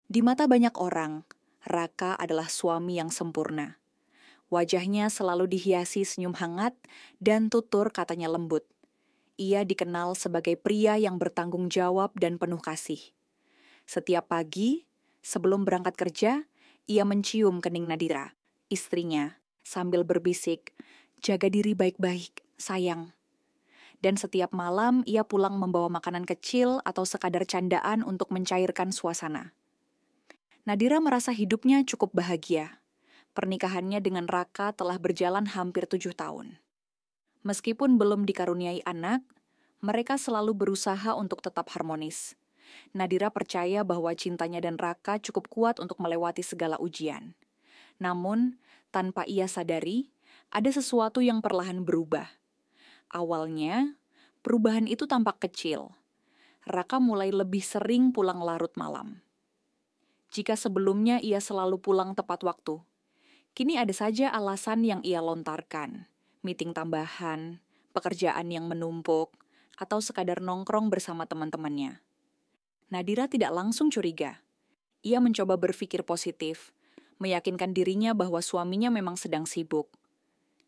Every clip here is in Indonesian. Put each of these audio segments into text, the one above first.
Di mata banyak orang, Raka adalah suami yang sempurna. Wajahnya selalu dihiasi senyum hangat dan tutur katanya lembut. Ia dikenal sebagai pria yang bertanggung jawab dan penuh kasih. Setiap pagi, sebelum berangkat kerja, ia mencium kening Nadira, istrinya, sambil berbisik, "Jaga diri baik-baik, sayang." Dan setiap malam ia pulang membawa makanan kecil atau sekadar candaan untuk mencairkan suasana. Nadira merasa hidupnya cukup bahagia. Pernikahannya dengan Raka telah berjalan hampir 7 tahun. Meskipun belum dikaruniai anak, mereka selalu berusaha untuk tetap harmonis. Nadira percaya bahwa cintanya dan Raka cukup kuat untuk melewati segala ujian. Namun, tanpa ia sadari, ada sesuatu yang perlahan berubah. Awalnya, perubahan itu tampak kecil. Raka mulai lebih sering pulang larut malam. Jika sebelumnya ia selalu pulang tepat waktu, kini ada saja alasan yang ia lontarkan. Meeting tambahan, pekerjaan yang menumpuk, atau sekadar nongkrong bersama teman-temannya. Nadira tidak langsung curiga. Ia mencoba berpikir positif, meyakinkan dirinya bahwa suaminya memang sedang sibuk.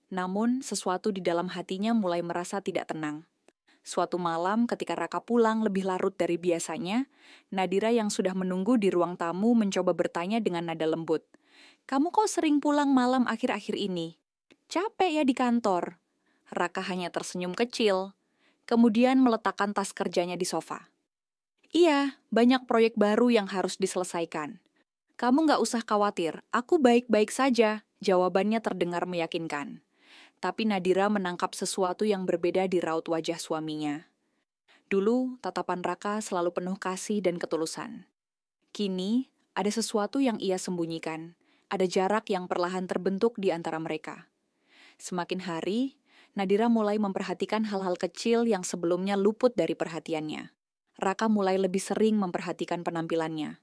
Namun, sesuatu di dalam hatinya mulai merasa tidak tenang. Suatu malam ketika Raka pulang lebih larut dari biasanya, Nadira yang sudah menunggu di ruang tamu mencoba bertanya dengan nada lembut. "Kamu kok sering pulang malam akhir-akhir ini? Capek ya di kantor?" Raka hanya tersenyum kecil, kemudian meletakkan tas kerjanya di sofa. "Iya, banyak proyek baru yang harus diselesaikan. Kamu nggak usah khawatir, aku baik-baik saja," jawabannya terdengar meyakinkan. Tapi Nadira menangkap sesuatu yang berbeda di raut wajah suaminya. Dulu, tatapan Raka selalu penuh kasih dan ketulusan. Kini, ada sesuatu yang ia sembunyikan. Ada jarak yang perlahan terbentuk di antara mereka. Semakin hari, Nadira mulai memperhatikan hal-hal kecil yang sebelumnya luput dari perhatiannya. Raka mulai lebih sering memperhatikan penampilannya.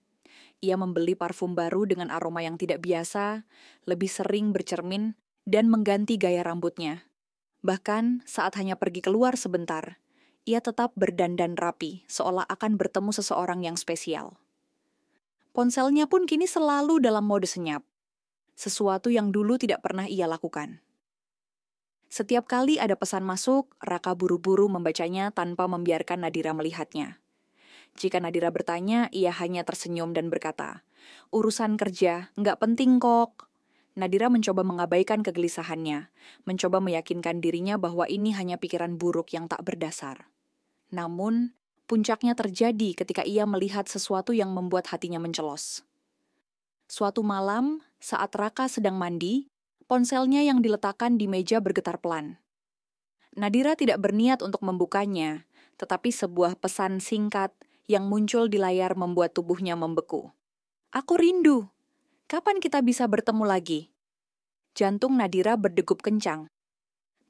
Ia membeli parfum baru dengan aroma yang tidak biasa, lebih sering bercermin, dan mengganti gaya rambutnya. Bahkan saat hanya pergi keluar sebentar, ia tetap berdandan rapi, seolah akan bertemu seseorang yang spesial. Ponselnya pun kini selalu dalam mode senyap, sesuatu yang dulu tidak pernah ia lakukan. Setiap kali ada pesan masuk, Raka buru-buru membacanya tanpa membiarkan Nadira melihatnya. Jika Nadira bertanya, ia hanya tersenyum dan berkata, "Urusan kerja, nggak penting kok." Nadira mencoba mengabaikan kegelisahannya, mencoba meyakinkan dirinya bahwa ini hanya pikiran buruk yang tak berdasar. Namun, puncaknya terjadi ketika ia melihat sesuatu yang membuat hatinya mencelos. Suatu malam, saat Raka sedang mandi, ponselnya yang diletakkan di meja bergetar pelan. Nadira tidak berniat untuk membukanya, tetapi sebuah pesan singkat yang muncul di layar membuat tubuhnya membeku. "Aku rindu. Kapan kita bisa bertemu lagi?" Jantung Nadira berdegup kencang.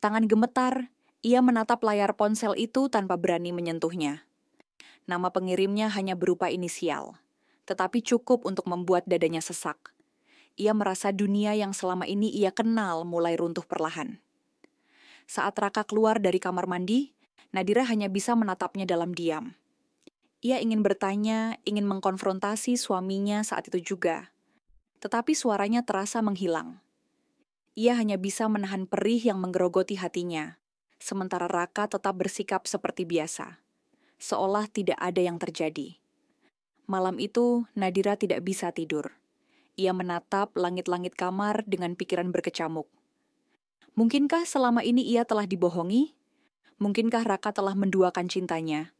Tangan gemetar, ia menatap layar ponsel itu tanpa berani menyentuhnya. Nama pengirimnya hanya berupa inisial, tetapi cukup untuk membuat dadanya sesak. Ia merasa dunia yang selama ini ia kenal mulai runtuh perlahan. Saat Raka keluar dari kamar mandi, Nadira hanya bisa menatapnya dalam diam. Ia ingin bertanya, ingin mengkonfrontasi suaminya saat itu juga. Tetapi suaranya terasa menghilang. Ia hanya bisa menahan perih yang menggerogoti hatinya, sementara Raka tetap bersikap seperti biasa, seolah tidak ada yang terjadi. Malam itu, Nadira tidak bisa tidur. Ia menatap langit-langit kamar dengan pikiran berkecamuk. Mungkinkah selama ini ia telah dibohongi? Mungkinkah Raka telah menduakan cintanya?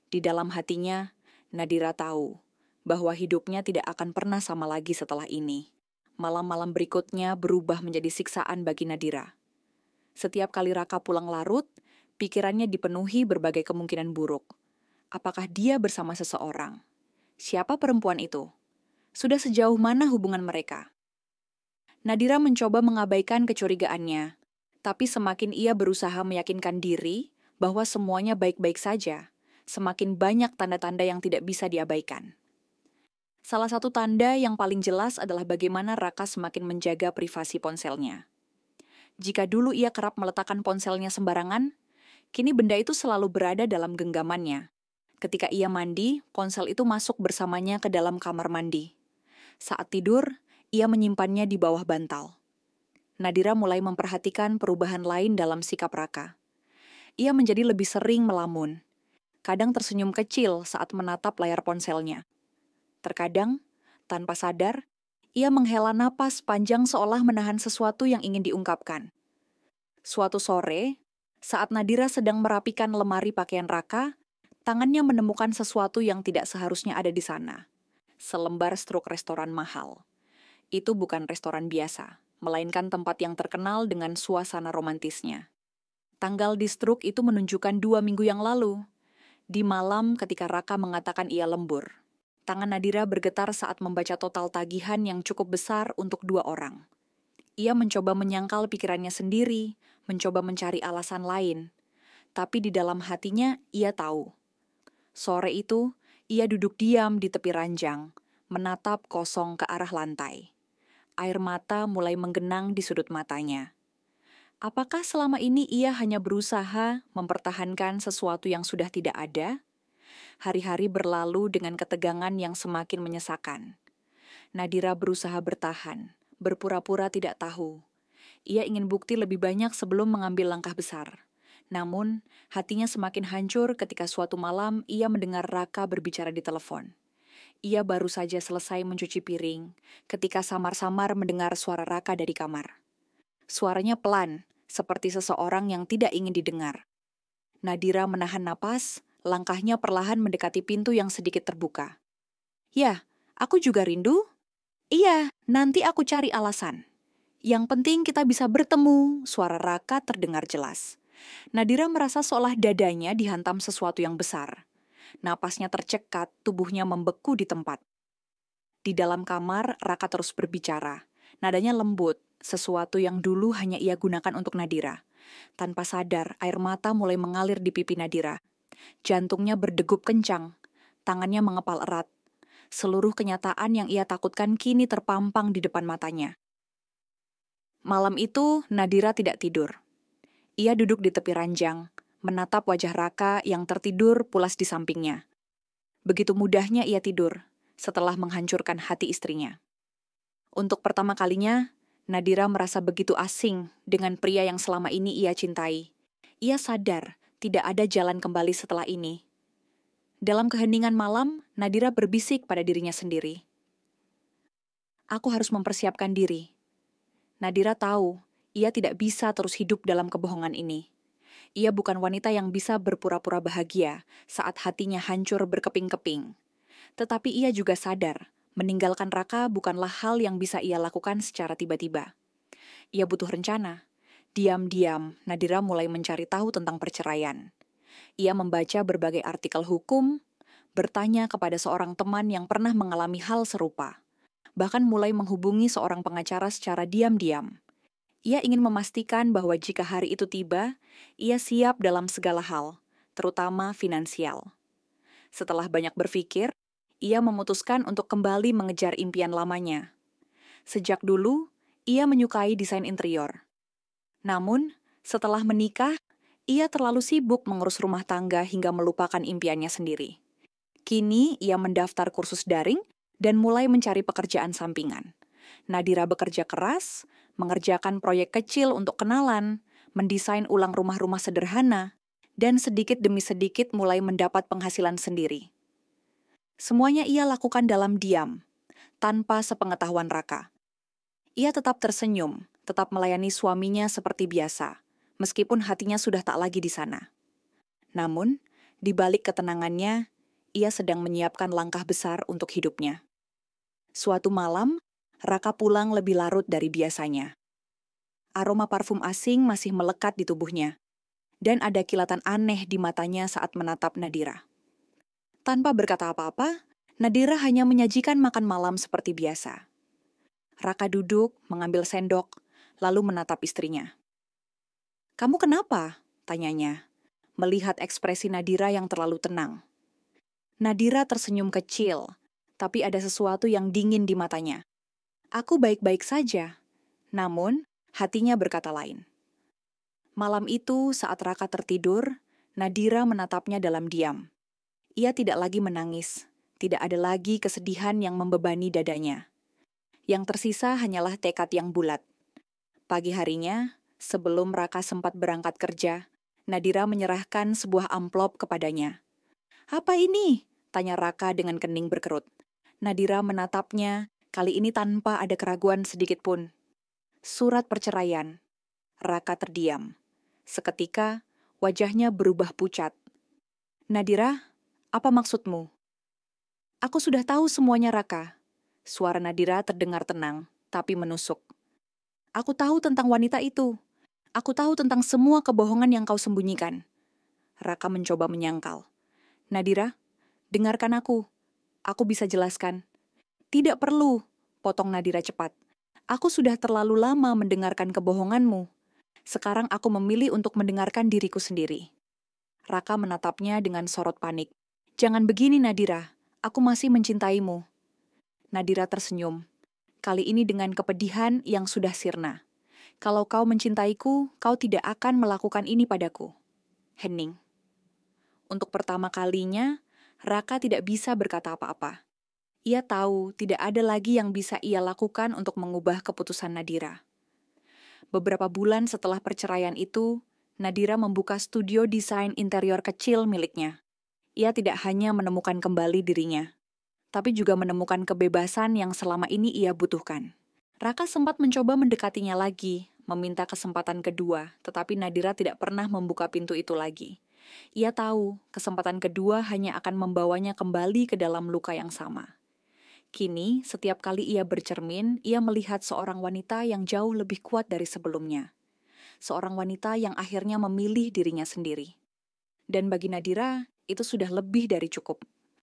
Di dalam hatinya, Nadira tahu bahwa hidupnya tidak akan pernah sama lagi setelah ini. Malam-malam berikutnya berubah menjadi siksaan bagi Nadira. Setiap kali Raka pulang larut, pikirannya dipenuhi berbagai kemungkinan buruk. Apakah dia bersama seseorang? Siapa perempuan itu? Sudah sejauh mana hubungan mereka? Nadira mencoba mengabaikan kecurigaannya, tapi semakin ia berusaha meyakinkan diri bahwa semuanya baik-baik saja, semakin banyak tanda-tanda yang tidak bisa diabaikan. Salah satu tanda yang paling jelas adalah bagaimana Raka semakin menjaga privasi ponselnya. Jika dulu ia kerap meletakkan ponselnya sembarangan, kini benda itu selalu berada dalam genggamannya. Ketika ia mandi, ponsel itu masuk bersamanya ke dalam kamar mandi. Saat tidur, ia menyimpannya di bawah bantal. Nadira mulai memperhatikan perubahan lain dalam sikap Raka. Ia menjadi lebih sering melamun. Kadang tersenyum kecil saat menatap layar ponselnya. Terkadang, tanpa sadar, ia menghela napas panjang seolah menahan sesuatu yang ingin diungkapkan. Suatu sore, saat Nadira sedang merapikan lemari pakaian Raka, tangannya menemukan sesuatu yang tidak seharusnya ada di sana. Selembar struk restoran mahal. Itu bukan restoran biasa, melainkan tempat yang terkenal dengan suasana romantisnya. Tanggal di struk itu menunjukkan 2 minggu yang lalu. Di malam ketika Raka mengatakan ia lembur. Tangan Nadira bergetar saat membaca total tagihan yang cukup besar untuk 2 orang. Ia mencoba menyangkal pikirannya sendiri, mencoba mencari alasan lain. Tapi di dalam hatinya, ia tahu. Sore itu, ia duduk diam di tepi ranjang, menatap kosong ke arah lantai. Air mata mulai menggenang di sudut matanya. Apakah selama ini ia hanya berusaha mempertahankan sesuatu yang sudah tidak ada? Hari-hari berlalu dengan ketegangan yang semakin menyesakan. Nadira berusaha bertahan, berpura-pura tidak tahu. Ia ingin bukti lebih banyak sebelum mengambil langkah besar. Namun, hatinya semakin hancur ketika suatu malam ia mendengar Raka berbicara di telepon. Ia baru saja selesai mencuci piring ketika samar-samar mendengar suara Raka dari kamar. Suaranya pelan, seperti seseorang yang tidak ingin didengar. Nadira menahan napas, langkahnya perlahan mendekati pintu yang sedikit terbuka. "Ya, aku juga rindu." "Iya, nanti aku cari alasan. Yang penting kita bisa bertemu," suara Raka terdengar jelas. Nadira merasa seolah dadanya dihantam sesuatu yang besar. Napasnya tercekat, tubuhnya membeku di tempat. Di dalam kamar, Raka terus berbicara. Nadanya lembut, sesuatu yang dulu hanya ia gunakan untuk Nadira. Tanpa sadar, air mata mulai mengalir di pipi Nadira. Jantungnya berdegup kencang, tangannya mengepal erat. Seluruh kenyataan yang ia takutkan kini terpampang di depan matanya. Malam itu, Nadira tidak tidur. Ia duduk di tepi ranjang, menatap wajah Raka yang tertidur pulas di sampingnya. Begitu mudahnya ia tidur, setelah menghancurkan hati istrinya. Untuk pertama kalinya, Nadira merasa begitu asing dengan pria yang selama ini ia cintai. Ia sadar tidak ada jalan kembali setelah ini. Dalam keheningan malam, Nadira berbisik pada dirinya sendiri. "Aku harus mempersiapkan diri." Nadira tahu, ia tidak bisa terus hidup dalam kebohongan ini. Ia bukan wanita yang bisa berpura-pura bahagia saat hatinya hancur berkeping-keping. Tetapi ia juga sadar, meninggalkan Raka bukanlah hal yang bisa ia lakukan secara tiba-tiba. Ia butuh rencana. Diam-diam, Nadira mulai mencari tahu tentang perceraian. Ia membaca berbagai artikel hukum, bertanya kepada seorang teman yang pernah mengalami hal serupa. Bahkan mulai menghubungi seorang pengacara secara diam-diam. Ia ingin memastikan bahwa jika hari itu tiba, ia siap dalam segala hal, terutama finansial. Setelah banyak berpikir, ia memutuskan untuk kembali mengejar impian lamanya. Sejak dulu, ia menyukai desain interior. Namun, setelah menikah, ia terlalu sibuk mengurus rumah tangga hingga melupakan impiannya sendiri. Kini, ia mendaftar kursus daring dan mulai mencari pekerjaan sampingan. Nadira bekerja keras, mengerjakan proyek kecil untuk kenalan, mendesain ulang rumah-rumah sederhana, dan sedikit demi sedikit mulai mendapat penghasilan sendiri. Semuanya ia lakukan dalam diam, tanpa sepengetahuan Raka. Ia tetap tersenyum, tetap melayani suaminya seperti biasa, meskipun hatinya sudah tak lagi di sana. Namun, di balik ketenangannya, ia sedang menyiapkan langkah besar untuk hidupnya. Suatu malam, Raka pulang lebih larut dari biasanya. Aroma parfum asing masih melekat di tubuhnya, dan ada kilatan aneh di matanya saat menatap Nadira. Tanpa berkata apa-apa, Nadira hanya menyajikan makan malam seperti biasa. Raka duduk, mengambil sendok, lalu menatap istrinya. "Kamu kenapa?" tanyanya, melihat ekspresi Nadira yang terlalu tenang. Nadira tersenyum kecil, tapi ada sesuatu yang dingin di matanya. "Aku baik-baik saja." Namun, hatinya berkata lain. Malam itu, saat Raka tertidur, Nadira menatapnya dalam diam. Ia tidak lagi menangis, tidak ada lagi kesedihan yang membebani dadanya. Yang tersisa hanyalah tekad yang bulat. Pagi harinya, sebelum Raka sempat berangkat kerja, Nadira menyerahkan sebuah amplop kepadanya. "Apa ini?" tanya Raka dengan kening berkerut. Nadira menatapnya, kali ini tanpa ada keraguan sedikit pun. Surat perceraian. Raka terdiam. Seketika, wajahnya berubah pucat. "Nadira, apa maksudmu?" "Aku sudah tahu semuanya, Raka." Suara Nadira terdengar tenang, tapi menusuk. "Aku tahu tentang wanita itu. Aku tahu tentang semua kebohongan yang kau sembunyikan." Raka mencoba menyangkal. "Nadira, dengarkan aku. Aku bisa jelaskan." "Tidak perlu," potong Nadira cepat. "Aku sudah terlalu lama mendengarkan kebohonganmu. Sekarang aku memilih untuk mendengarkan diriku sendiri." Raka menatapnya dengan sorot panik. "Jangan begini, Nadira. Aku masih mencintaimu." Nadira tersenyum. Kali ini dengan kepedihan yang sudah sirna. "Kalau kau mencintaiku, kau tidak akan melakukan ini padaku." Hening. Untuk pertama kalinya, Raka tidak bisa berkata apa-apa. Ia tahu tidak ada lagi yang bisa ia lakukan untuk mengubah keputusan Nadira. Beberapa bulan setelah perceraian itu, Nadira membuka studio desain interior kecil miliknya. Ia tidak hanya menemukan kembali dirinya, tapi juga menemukan kebebasan yang selama ini ia butuhkan. Raka sempat mencoba mendekatinya lagi, meminta kesempatan kedua, tetapi Nadira tidak pernah membuka pintu itu lagi. Ia tahu kesempatan kedua hanya akan membawanya kembali ke dalam luka yang sama. Kini, setiap kali ia bercermin, ia melihat seorang wanita yang jauh lebih kuat dari sebelumnya. Seorang wanita yang akhirnya memilih dirinya sendiri. Dan bagi Nadira, itu sudah lebih dari cukup.